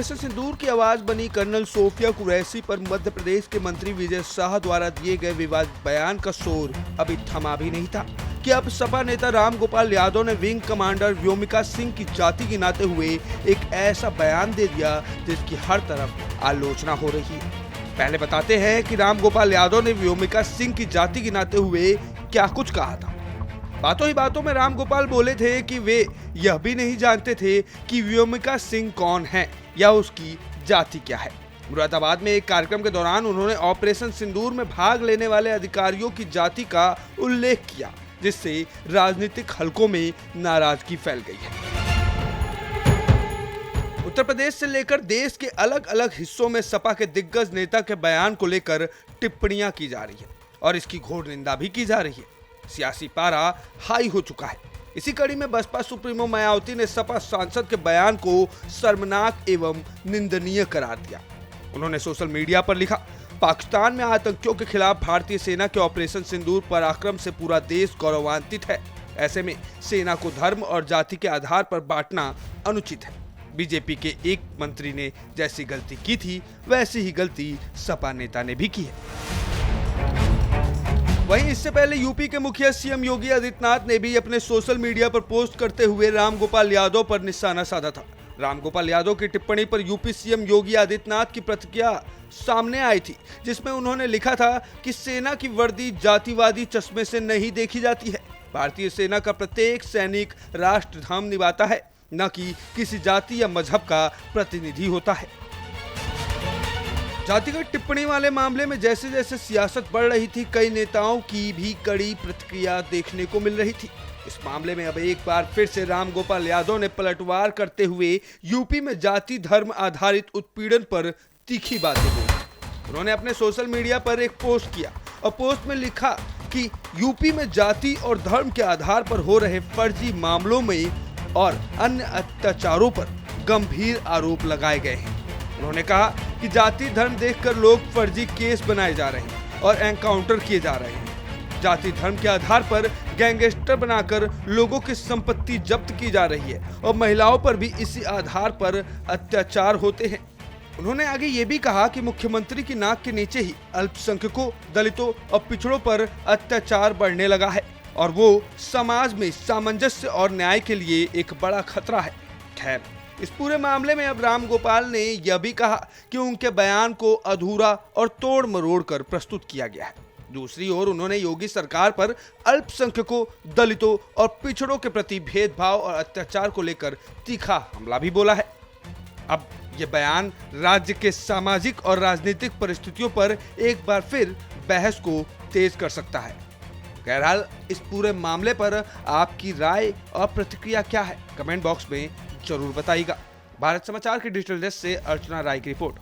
Operation सिंदूर की आवाज बनी कर्नल सोफिया कुरैशी पर मध्य प्रदेश के मंत्री विजय शाह द्वारा दिए गए विवादित बयान का शोर अभी थमा भी नहीं था कि अब सपा नेता रामगोपाल यादव ने विंग कमांडर व्योमिका सिंह की जाति गिनाते हुए एक ऐसा बयान दे दिया जिसकी हर तरफ आलोचना हो रही है। पहले बताते हैं कि रामगोपाल यादव ने व्योमिका सिंह की जाति गिनाते हुए क्या कुछ कहा था। बातों ही बातों में रामगोपाल बोले थे कि वे यह भी नहीं जानते थे कि व्योमिका सिंह कौन है या उसकी जाति क्या है। मुरादाबाद में एक कार्यक्रम के दौरान उन्होंने ऑपरेशन सिंदूर में भाग लेने वाले अधिकारियों की जाति का उल्लेख किया, जिससे राजनीतिक हलकों में नाराजगी फैल गई है। उत्तर प्रदेश से लेकर देश के अलग अलग हिस्सों में सपा के दिग्गज नेता के बयान को लेकर टिप्पणियां की जा रही है और इसकी घोर निंदा भी की जा रही है। सियासी पारा हाई हो चुका है। इसी कड़ी में बसपा सुप्रीमो मायावती ने सपा सांसद के बयान को शर्मनाक एवं निंदनीय करार दिया। उन्होंने सोशल मीडिया पर लिखा, पाकिस्तान में आतंकियों के खिलाफ भारतीय सेना के ऑपरेशन सिंदूर पराक्रम से पूरा देश गौरवान्वित है। ऐसे में सेना को धर्म और जाति के आधार पर बांटना अनुचित है। बीजेपी के एक मंत्री ने जैसी गलती की थी वैसी ही गलती सपा नेता ने भी की है। वहीं इससे पहले यूपी के मुखिया सीएम योगी आदित्यनाथ ने भी अपने सोशल मीडिया पर पोस्ट करते हुए रामगोपाल यादव पर निशाना साधा था। रामगोपाल यादव की टिप्पणी पर यूपी सीएम योगी आदित्यनाथ की प्रतिक्रिया सामने आई थी, जिसमें उन्होंने लिखा था कि सेना की वर्दी जातिवादी चश्मे से नहीं देखी जाती है। भारतीय सेना का प्रत्येक सैनिक राष्ट्र धर्म निभाता है, न कि किसी जाति या मजहब का प्रतिनिधि होता है। जातिगत टिप्पणी वाले मामले में जैसे जैसे सियासत बढ़ रही थी, कई नेताओं की भी कड़ी प्रतिक्रिया देखने को मिल रही थी। इस मामले में अब एक बार फिर से रामगोपाल यादव ने पलटवार करते हुए यूपी में जाति धर्म आधारित उत्पीड़न पर तीखी बातें बोली। उन्होंने अपने सोशल मीडिया पर एक पोस्ट किया और पोस्ट में लिखा कि यूपी में जाति और धर्म के आधार पर हो रहे फर्जी मामलों में और अन्य अत्याचारों पर गंभीर आरोप लगाए गए हैं। उन्होंने कहा कि जाति धर्म देखकर लोग फर्जी केस बनाए जा रहे हैं और एनकाउंटर किए जा रहे हैं। जाति धर्म के आधार पर गैंगस्टर बनाकर लोगों की संपत्ति जब्त की जा रही है और महिलाओं पर भी इसी आधार पर अत्याचार होते हैं। उन्होंने आगे ये भी कहा कि मुख्यमंत्री की नाक के नीचे ही अल्पसंख्यकों, दलितों और पिछड़ों पर अत्याचार बढ़ने लगा है और वो समाज में सामंजस्य और न्याय के लिए एक बड़ा खतरा है। खैर, इस पूरे मामले में अब रामगोपाल ने यह भी कहा कि उनके बयान को अधूरा और तोड़ मरोड़ कर प्रस्तुत किया गया है। दूसरी ओर उन्होंने योगी सरकार पर अल्पसंख्यकों, दलितों और पिछड़ों के प्रति भेदभाव और अत्याचार को लेकर तीखा हमला भी बोला है। अब यह बयान राज्य के सामाजिक और राजनीतिक परिस्थितियों पर एक बार फिर बहस को तेज कर सकता है। बहरहाल, इस पूरे मामले पर आपकी राय और प्रतिक्रिया क्या है, कमेंट बॉक्स में जरूर बताइएगा। भारत समाचार के डिजिटल डेस्क से अर्चना राय की रिपोर्ट।